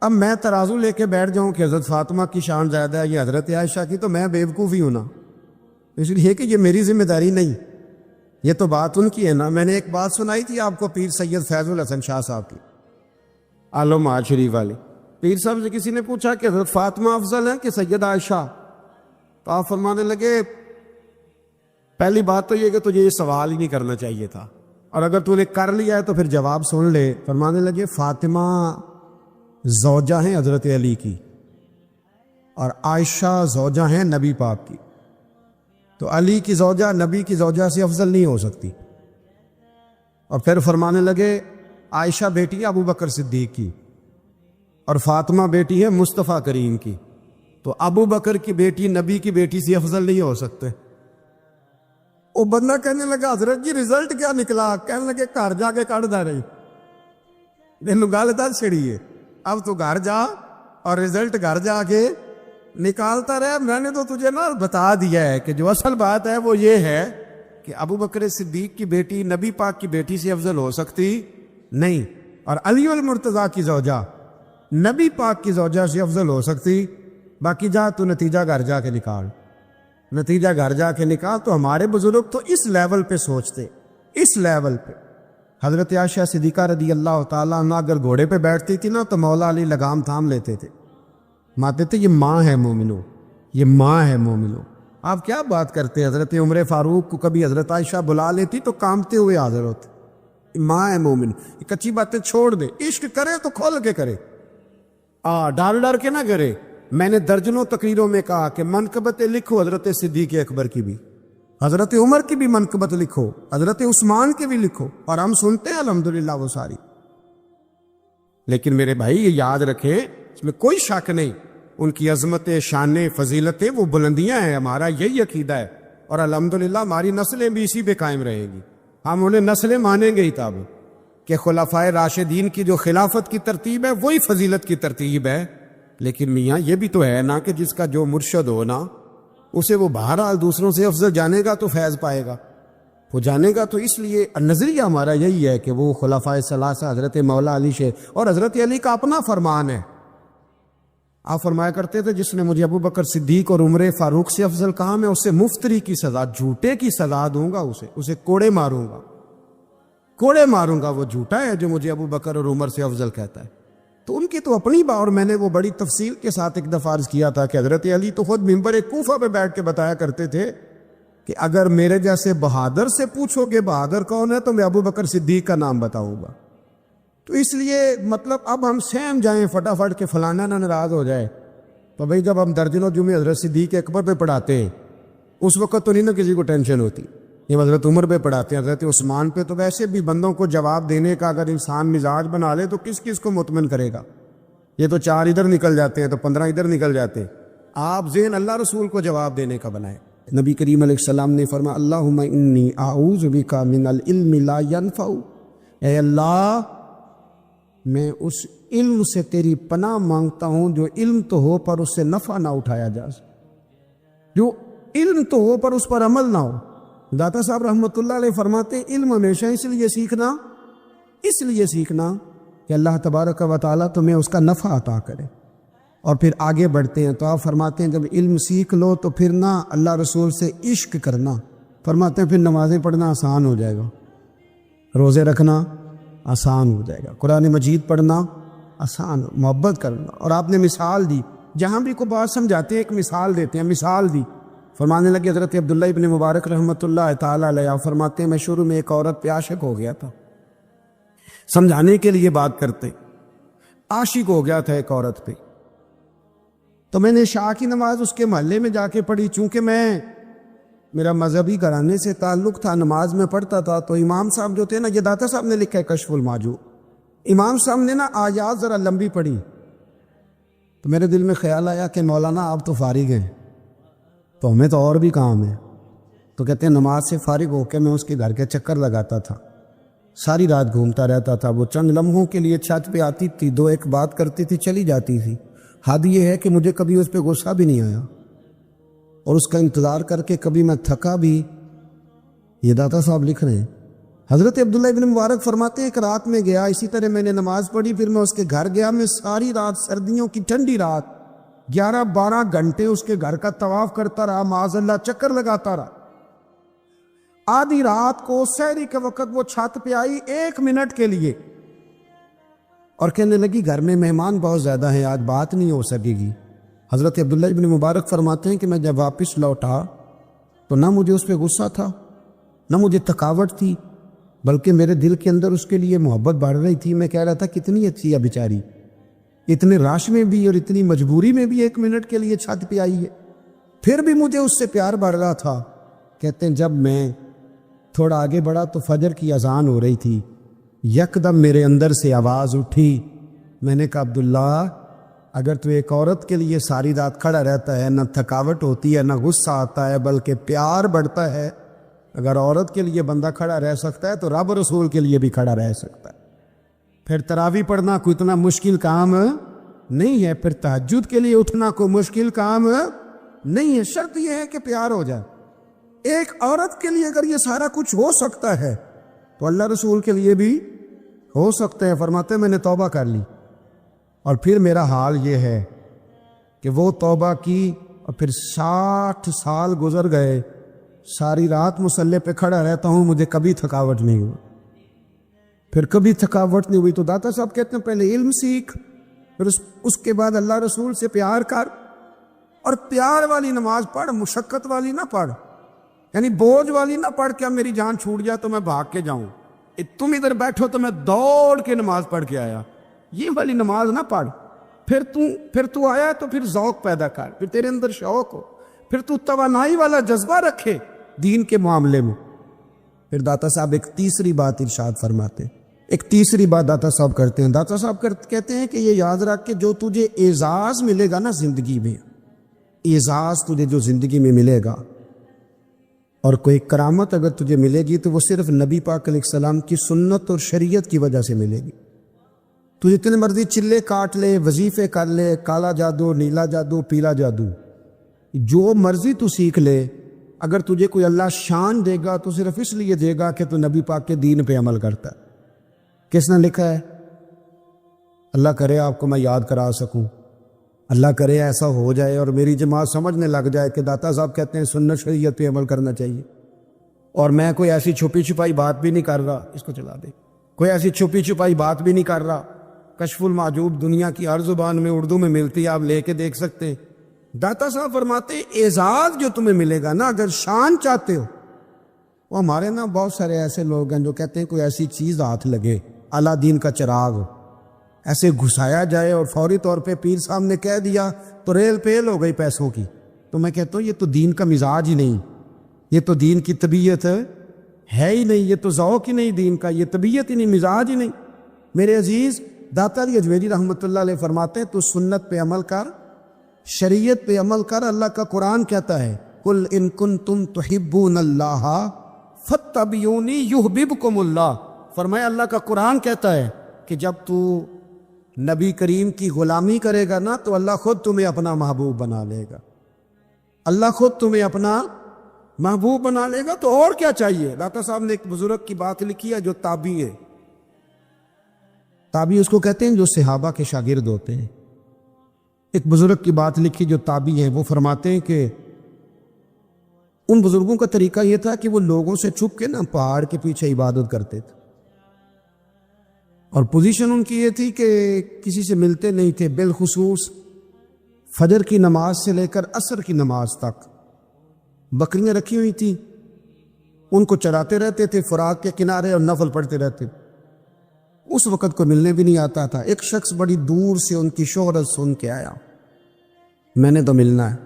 اب میں ترازو لے کے بیٹھ جاؤں کہ حضرت فاطمہ کی شان زیادہ ہے یا حضرت عائشہ کی, تو میں بیوقوفی ہوں نا. اس لیے کہ یہ میری ذمہ داری نہیں, یہ تو بات ان کی ہے نا. میں نے ایک بات سنائی تھی آپ کو پیر سید فیض الحسن شاہ صاحب کی, عالم آج شریف والی. پیر صاحب سے کسی نے پوچھا کہ حضرت فاطمہ افضل ہے کہ سید عائشہ, تو آپ فرمانے لگے پہلی بات تو یہ کہ تجھے یہ سوال ہی نہیں کرنا چاہیے تھا, اور اگر تو نے کر لیا ہے تو پھر جواب سن لے. فرمانے لگے فاطمہ زوجہ ہیں حضرت علی کی, اور عائشہ زوجہ ہیں نبی پاک کی. تو علی کی زوجہ نبی کی زوجہ سے افضل نہیں ہو سکتی. اور پھر فرمانے لگے عائشہ بیٹی ہے ابو بکر صدیق کی, اور فاطمہ بیٹی ہے مصطفیٰ کریم کی. تو ابو بکر کی بیٹی نبی کی بیٹی سے افضل نہیں ہو سکتے. وہ بندہ کہنے لگا حضرت جی رزلٹ کیا نکلا؟ کہنے لگے گھر جا کے کڑ دا رہی تینوں گل دس چھڑی ہے, اب تو گھر جا اور رزلٹ گھر جا کے نکالتا رہے. میں نے تو تجھے نا بتا دیا ہے کہ جو اصل بات ہے وہ یہ ہے کہ ابو بکر صدیق کی بیٹی نبی پاک کی بیٹی سے افضل ہو سکتی نہیں, اور علی المرتضیٰ کی زوجہ نبی پاک کی زوجہ سے افضل ہو سکتی. باقی جا تو نتیجہ گھر جا کے نکال, نتیجہ گھر جا کے نکال. تو ہمارے بزرگ تو اس لیول پہ سوچتے, اس لیول پہ. حضرت عائشہ صدیقہ رضی اللہ تعالیٰ عنہ اگر گھوڑے پہ بیٹھتی تھی نا تو مولا علی لگام تھام لیتے تھے, ماتے تھے یہ ماں ہے مومنوں, یہ ماں ہے مومنوں. آپ کیا بات کرتے ہیں؟ حضرت عمر فاروق کو کبھی حضرت عائشہ بلا لیتی تو کانپتے ہوئے حاضر ہوتے. ماں ہے مومن. یہ کچی باتیں چھوڑ دے, عشق کرے تو کھول کے کرے, ڈر ڈر کے نہ کرے. میں نے درجنوں تقریروں میں کہا کہ منقبت لکھو حضرت صدیق اکبر کی بھی, حضرت عمر کی بھی منقبت لکھو, حضرت عثمان کی بھی لکھو, اور ہم سنتے ہیں الحمدللہ وہ ساری. لیکن میرے بھائی یہ یاد رکھیں, اس میں کوئی شک نہیں, ان کی عظمت شان فضیلتیں وہ بلندیاں ہیں. ہمارا یہی عقیدہ ہے, اور الحمدللہ ہماری نسلیں بھی اسی پہ قائم رہیں گی. ہم انہیں نسلیں مانیں گے ہی تب کہ خلفائے راشدین کی جو خلافت کی ترتیب ہے وہی فضیلت کی ترتیب ہے. لیکن میاں یہ بھی تو ہے نا کہ جس کا جو مرشد ہو نا, اسے وہ بہرحال دوسروں سے افضل جانے گا تو فیض پائے گا, وہ جانے گا. تو اس لیے نظریہ ہمارا یہی ہے کہ وہ خلفائے ثلاثہ حضرت مولا علی سے, اور حضرت علی کا اپنا فرمان ہے. آپ فرمایا کرتے تھے جس نے مجھے ابو بکر صدیق اور عمر فاروق سے افضل کہا میں اسے مفتری کی سزا, جھوٹے کی سزا دوں گا, اسے کوڑے ماروں گا, کوڑے ماروں گا. وہ جھوٹا ہے جو مجھے ابو بکر اور عمر سے افضل کہتا ہے. تو ان کی تو اپنی بات, اور میں نے وہ بڑی تفصیل کے ساتھ ایک دفعہ عرض کیا تھا کہ حضرت علی تو خود منبر کوفہ پہ بیٹھ کے بتایا کرتے تھے کہ اگر میرے جیسے بہادر سے پوچھو کہ بہادر کون ہے تو میں ابو بکر صدیق کا نام بتاؤں گا. تو اس لیے مطلب اب ہم سہم جائیں فٹافٹ کہ فلانا نہ ناراض ہو جائے. تو بھئی جب ہم درجنوں جمعے حضرت صدیق اکبر پہ پڑھاتے ہیں اس وقت تو نہیں نا کسی کو ٹینشن ہوتی. یہ حضرت عمر پہ پڑھاتے ہیں, حضرت عثمان پہ, تو ویسے بھی بندوں کو جواب دینے کا اگر انسان مزاج بنا لے تو کس کس کو مطمئن کرے گا. یہ تو 4 ادھر نکل جاتے ہیں تو 15 ادھر نکل جاتے ہیں. آپ ذہن اللہ رسول کو جواب دینے کا بنائیں. نبی کریم علیہ السلام نے فرمایا اللہم انی اعوذ بک من العلم لا ینفع, اے اللہ میں اس علم سے تیری پناہ مانگتا ہوں جو علم تو ہو پر اس سے نفع نہ اٹھایا جا سکے, جو علم تو ہو پر اس پر عمل نہ ہو. داتا صاحب رحمۃ اللہ علیہ فرماتے ہیں علم ہمیشہ اس لیے سیکھنا کہ اللہ تبارک و تعالیٰ تمہیں اس کا نفع عطا کرے, اور پھر آگے بڑھتے ہیں. تو آپ فرماتے ہیں جب علم سیکھ لو تو پھر نہ اللہ رسول سے عشق کرنا, فرماتے ہیں پھر نمازیں پڑھنا آسان ہو جائے گا، روزے رکھنا آسان ہو جائے گا، قرآن مجید پڑھنا آسان، محبت کرنا۔ اور آپ نے مثال دی، جہاں بھی کوئی بات سمجھاتے ہیں ایک مثال دیتے ہیں، مثال دی۔ فرمانے لگے حضرت عبداللہ ابن مبارک رحمۃ اللہ تعالیٰ علیہ فرماتے ہیں میں شروع میں ایک عورت پہ عاشق ہو گیا تھا، سمجھانے کے لیے بات کرتے، عاشق ہو گیا تھا ایک عورت پہ، تو میں نے عشاء کی نماز اس کے محلے میں جا کے پڑھی۔ چونکہ میرا مذہبی گھرانے سے تعلق تھا، نماز میں پڑھتا تھا، تو امام صاحب جو تھے نا، یہ داتا صاحب نے لکھا ہے کشف المعجوب، امام صاحب نے نا آیات ذرا لمبی پڑھی، تو میرے دل میں خیال آیا کہ مولانا آپ تو فارغ ہیں، تو ہمیں تو اور بھی کام ہے۔ تو کہتے ہیں نماز سے فارغ ہو کے میں اس کے گھر کے چکر لگاتا تھا، ساری رات گھومتا رہتا تھا، وہ چند لمحوں کے لیے چھت پہ آتی تھی، دو ایک بات کرتی تھی، چلی جاتی تھی۔ حد یہ ہے کہ مجھے کبھی اس پہ غصہ بھی نہیں آیا، اور اس کا انتظار کر کے کبھی میں تھکا بھی۔ یہ داتا صاحب لکھ رہے ہیں۔ حضرت عبداللہ ابن مبارک فرماتے ہیں ایک رات میں گیا، اسی طرح میں نے نماز پڑھی، پھر میں اس کے گھر گیا، میں ساری رات، سردیوں کی ٹھنڈی رات، 11-12 گھنٹے اس کے گھر کا طواف کرتا رہا، معاذ اللہ چکر لگاتا رہا۔ آدھی رات کو سحری کے وقت وہ چھت پہ آئی 1 منٹ کے لیے، اور کہنے لگی گھر میں مہمان بہت زیادہ ہیں، آج بات نہیں ہو سکے گی۔ حضرت عبداللہ ابن مبارک فرماتے ہیں کہ میں جب واپس لوٹا تو نہ مجھے اس پہ غصہ تھا، نہ مجھے تھکاوٹ تھی، بلکہ میرے دل کے اندر اس کے لیے محبت بڑھ رہی تھی۔ میں کہہ رہا تھا کتنی اچھی ہے بیچاری، اتنے راش میں بھی اور اتنی مجبوری میں بھی 1 منٹ کے لیے چھت پہ آئی ہے، پھر بھی مجھے اس سے پیار بڑھ رہا تھا۔ کہتے ہیں جب میں تھوڑا آگے بڑھا تو فجر کی اذان ہو رہی تھی، یکدم میرے اندر سے آواز اٹھی، میں نے کہا عبداللہ اگر تو ایک عورت کے لیے ساری رات کھڑا رہتا ہے، نہ تھکاوٹ ہوتی ہے، نہ غصہ آتا ہے، بلکہ پیار بڑھتا ہے، اگر عورت کے لیے بندہ کھڑا رہ سکتا ہے تو رب رسول کے لیے بھی کھڑا رہ سکتا ہے۔ پھر تراویح پڑھنا کوئی اتنا مشکل کام نہیں ہے، پھر تہجد کے لیے اٹھنا کوئی مشکل کام نہیں ہے، شرط یہ ہے کہ پیار ہو جائے۔ ایک عورت کے لیے اگر یہ سارا کچھ ہو سکتا ہے تو اللہ رسول کے لیے بھی ہو سکتا ہے۔ فرماتے ہیں میں نے توبہ کر لی، اور پھر میرا حال یہ ہے کہ وہ توبہ کی اور پھر 60 سال گزر گئے، ساری رات مصلی پہ کھڑا رہتا ہوں، مجھے کبھی تھکاوٹ نہیں ہوئی، پھر کبھی تھکاوٹ نہیں ہوئی۔ تو داتا صاحب کہتے ہیں پہلے علم سیکھ، پھر اس کے بعد اللہ رسول سے پیار کر، اور پیار والی نماز پڑھ، مشقت والی نہ پڑھ، یعنی بوجھ والی نہ پڑھ کہ اب میری جان چھوٹ جائے تو میں بھاگ کے جاؤں، تم ادھر بیٹھو تو میں دوڑ کے نماز پڑھ کے آیا، یہ والی نماز نہ پڑھ۔ پھر تو آیا تو پھر ذوق پیدا کر، پھر تیرے اندر شوق ہو، پھر تو توانائی والا جذبہ رکھے دین کے معاملے میں۔ پھر داتا صاحب ایک تیسری بات ارشاد فرماتے ہیں، ایک تیسری بات داتا صاحب کرتے ہیں۔ داتا صاحب کہتے ہیں کہ یہ یاد رکھ کہ جو تجھے اعزاز ملے گا نا زندگی میں، اعزاز تجھے جو زندگی میں ملے گا، اور کوئی کرامت اگر تجھے ملے گی تو وہ صرف نبی پاک علیہ السلام کی سنت اور شریعت کی وجہ سے ملے گی۔ تو جتنے مرضی چلے کاٹ لے، وظیفے کر لے، کالا جادو، نیلا جادو، پیلا جادو، جو مرضی تو سیکھ لے، اگر تجھے کوئی اللہ شان دے گا تو صرف اس لیے دے گا کہ تو نبی پاک کے دین پہ عمل کرتا ہے۔ کس نے لکھا ہے؟ اللہ کرے آپ کو میں یاد کرا سکوں، اللہ کرے ایسا ہو جائے اور میری جماعت سمجھنے لگ جائے کہ داتا صاحب کہتے ہیں سنت شریعت پہ عمل کرنا چاہیے، اور میں کوئی ایسی چھپی چھپائی بات بھی نہیں کر رہا، اس کو چلا دے، کوئی ایسی چھپی چھپائی بات بھی نہیں کر رہا۔ کشف المعجوب دنیا کی ہر زبان میں اردو میں ملتی ہے، آپ لے کے دیکھ سکتے ہیں۔ داتا صاحب فرماتے ہیں اعزاز جو تمہیں ملے گا نا، اگر شان چاہتے ہو، وہ ہمارے نا بہت سارے ایسے لوگ ہیں جو کہتے ہیں کوئی ایسی چیز ہاتھ لگے، اعلیٰ دین کا چراغ ایسے گھسایا جائے اور فوری طور پہ پیر صاحب نے کہہ دیا تو ریل پیل ہو گئی پیسوں کی، تو میں کہتا ہوں یہ تو دین کا مزاج ہی نہیں، یہ تو دین کی طبیعت ہے ہی نہیں، یہ تو ذوق ہی نہیں دین کا، یہ طبیعت ہی نہیں، مزاج ہی نہیں۔ میرے عزیز داتا علی اجمیری رحمۃ اللہ علیہ فرماتے ہیں تو سنت پہ عمل کر، شریعت پہ عمل کر۔ اللہ کا قرآن کہتا ہے قل ان کنتم تحبون اللہ فاتبعونی یحببکم اللہ، فرمایا اللہ کا قرآن کہتا ہے کہ جب تو نبی کریم کی غلامی کرے گا نا تو اللہ خود تمہیں اپنا محبوب بنا لے گا، اللہ خود تمہیں اپنا محبوب بنا لے گا۔ تو اور کیا چاہیے؟ داتا صاحب نے ایک بزرگ کی بات لکھی ہے جو تابعی ہے، تابعی اس کو کہتے ہیں جو صحابہ کے شاگرد ہوتے ہیں۔ ایک بزرگ کی بات لکھی جو تابعی ہے، وہ فرماتے ہیں کہ ان بزرگوں کا طریقہ یہ تھا کہ وہ لوگوں سے چھپ کے نا پہاڑ کے پیچھے عبادت کرتے تھے، اور پوزیشن ان کی یہ تھی کہ کسی سے ملتے نہیں تھے، بالخصوص فجر کی نماز سے لے کر عصر کی نماز تک بکریاں رکھی ہوئی تھیں، ان کو چراتے رہتے تھے فرات کے کنارے اور نفل پڑھتے رہتے۔ اس وقت کو ملنے بھی نہیں آتا تھا۔ ایک شخص بڑی دور سے ان کی شہرت سن کے آیا، میں نے تو ملنا ہے۔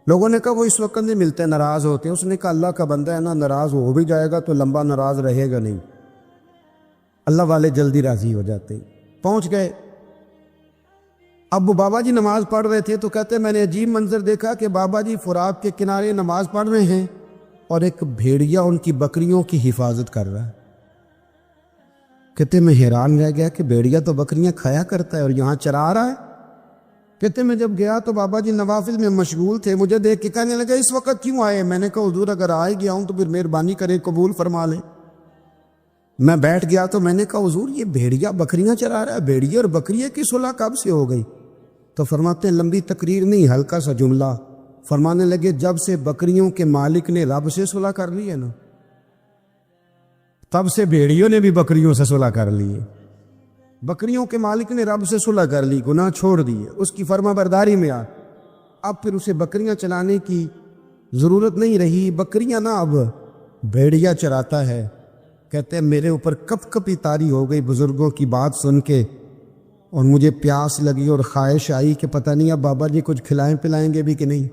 لوگوں نے کہا وہ اس وقت نہیں ملتے، ناراض ہوتے ہیں۔ اس نے کہا اللہ کا بندہ ہے نا، ناراض ہو بھی جائے گا تو لمبا ناراض رہے گا نہیں، اللہ والے جلدی راضی ہو جاتے ہیں۔ پہنچ گئے۔ اب وہ بابا جی نماز پڑھ رہے تھے تو کہتے میں نے عجیب منظر دیکھا کہ بابا جی فرات کے کنارے نماز پڑھ رہے ہیں اور ایک بھیڑیا ان کی بکریوں کی حفاظت کر رہا ہے۔ کہتے میں حیران رہ گیا کہ بھیڑیا تو بکریاں کھایا کرتا ہے اور یہاں چرا رہا ہے۔ کہتے میں جب گیا تو بابا جی نوافل میں مشغول تھے، مجھے دیکھ کے کہنے لگا اس وقت کیوں آئے؟ میں نے کہا حضور اگر آئے گیا ہوں تو پھر مہربانی کرے قبول فرما لیں۔ میں بیٹھ گیا تو میں نے کہا حضور یہ بھیڑیا بکریاں چرا رہا ہے، بھیڑیا اور بکریے کی صلح کب سے ہو گئی؟ تو فرماتے ہیں لمبی تقریر نہیں، ہلکا سا جملہ۔ فرمانے لگے جب سے بکریوں کے مالک نے رب سے صلح کر لی ہے نا، تب سے بھیڑیوں نے بھی بکریوں سے صلح کر لی ہے۔ بکریوں کے مالک نے رب سے صلح کر لی، گناہ چھوڑ دیے، اس کی فرما برداری میں آ، اب پھر اسے بکریاں چلانے کی ضرورت نہیں رہی۔ بکریاں نا اب بھیڑیا چراتا ہے۔ کہتے ہیں میرے اوپر کپ کپی طاری ہو گئی بزرگوں کی بات سن کے، اور مجھے پیاس لگی اور خواہش آئی کہ پتہ نہیں اب بابا جی کچھ کھلائیں پلائیں گے بھی کہ نہیں،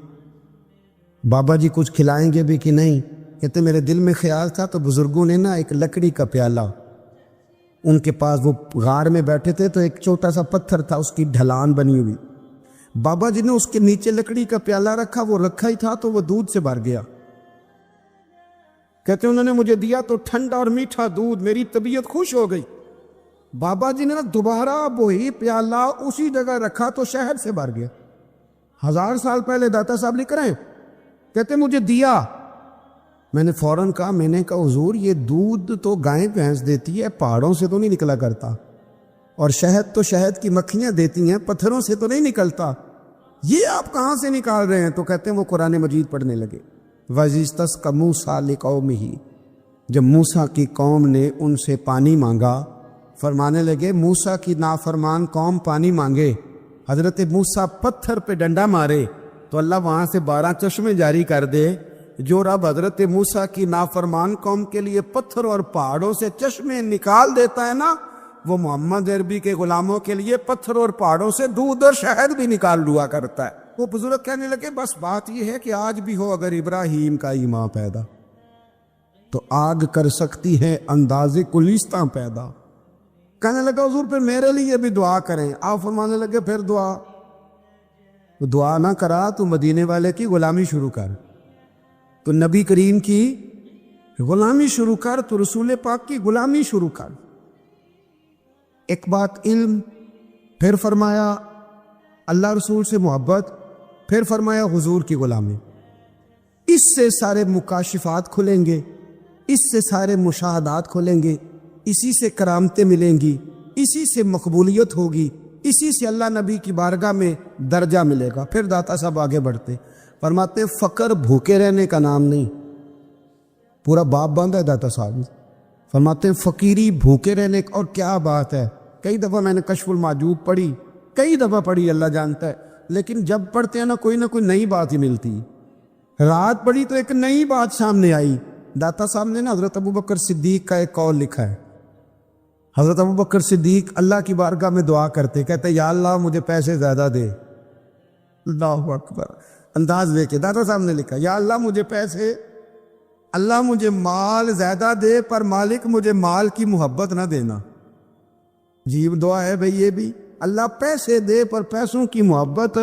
بابا جی کچھ کھلائیں گے بھی کہ نہیں۔ کہتے میرے دل میں خیال تھا تو بزرگوں نے نا ایک لکڑی کا پیالہ، ان کے پاس وہ غار میں بیٹھے تھے تو ایک چھوٹا سا پتھر تھا، اس کی ڈھلان بنی ہوئی، بابا جی نے اس کے نیچے لکڑی کا پیالہ رکھا، وہ رکھا ہی تھا تو وہ دودھ سے بھر گیا۔ کہتے انہوں نے مجھے دیا تو ٹھنڈا اور میٹھا دودھ، میری طبیعت خوش ہو گئی۔ بابا جی نے نا دوبارہ وہی پیالہ اسی جگہ رکھا تو شہد سے بھر گیا۔ 1000 سال پہلے داتا صاحب لکھ رہے ہیں، کہتے مجھے دیا۔ میں نے فوراً کہا، میں نے کہا حضور یہ دودھ تو گائیں بھینس دیتی ہے، پہاڑوں سے تو نہیں نکلا کرتا، اور شہد تو شہد کی مکھیاں دیتی ہیں، پتھروں سے تو نہیں نکلتا، یہ آپ کہاں سے نکال رہے ہیں؟ تو کہتے ہیں وہ قرآن مجید پڑھنے لگے۔ وَإِذِ اسْتَسْقَىٰ مُوسَىٰ لِقَوْمِهِ، جب موسیٰ کی قوم نے ان سے پانی مانگا، فرمانے لگے موسیٰ کی نافرمان قوم پانی مانگے، حضرت موسیٰ پتھر پہ ڈنڈا مارے تو اللہ وہاں سے 12 چشمے جاری کر دے۔ جو رب حضرت موسیٰ کی نافرمان قوم کے لیے پتھر اور پہاڑوں سے چشمے نکال دیتا ہے نا، وہ محمد عربی کے غلاموں کے لیے پتھر اور پہاڑوں سے دودھ اور شہد بھی نکال لیا کرتا ہے۔ وہ بزرگ کہنے لگے بس بات یہ ہے کہ آج بھی ہو اگر ابراہیم کا ایمان پیدا تو آگ کر سکتی ہے انداز کلیستاں پیدا۔ کہنے لگا حضور پھر میرے لیے بھی دعا کریں۔ آپ فرمانے لگے پھر دعا نہ کرا تو مدینے والے کی غلامی شروع کر، تو نبی کریم کی غلامی شروع کر، تو رسول پاک کی غلامی شروع کر۔ ایک بات علم، پھر فرمایا اللہ رسول سے محبت، پھر فرمایا حضور کی غلامی۔ اس سے سارے مکاشفات کھلیں گے، اس سے سارے مشاہدات کھلیں گے، اسی سے کرامتیں ملیں گی، اسی سے مقبولیت ہوگی، اسی سے اللہ نبی کی بارگاہ میں درجہ ملے گا۔ پھر داتا صاحب آگے بڑھتے فرماتے فقر بھوکے رہنے کا نام نہیں، پورا باپ بند ہے داتا صاحب۔ فرماتے فقیری بھوکے رہنے کا، اور کیا بات ہے، کئی دفعہ میں نے کشف المحجوب پڑھی، کئی دفعہ پڑھی، اللہ جانتا ہے، لیکن جب پڑھتے ہیں نا کوئی نہ کوئی نئی بات ہی ملتی۔ رات پڑھی تو ایک نئی بات سامنے آئی۔ داتا صاحب نے نا حضرت ابوبکر صدیق کا ایک قول لکھا ہے۔ حضرت ابوبکر صدیق اللہ کی بارگاہ میں دعا کرتے، کہتے یا اللہ مجھے پیسے زیادہ دے۔ اللہ اکبر، انداز لے کے داتا صاحب نے لکھا یا اللہ مجھے پیسے، اللہ مجھے مال زیادہ دے، پر مالک مجھے مال کی محبت نہ دینا۔ عجیب دعا ہے بھئی یہ بھی، اللہ پیسے دے پر پیسوں کی محبت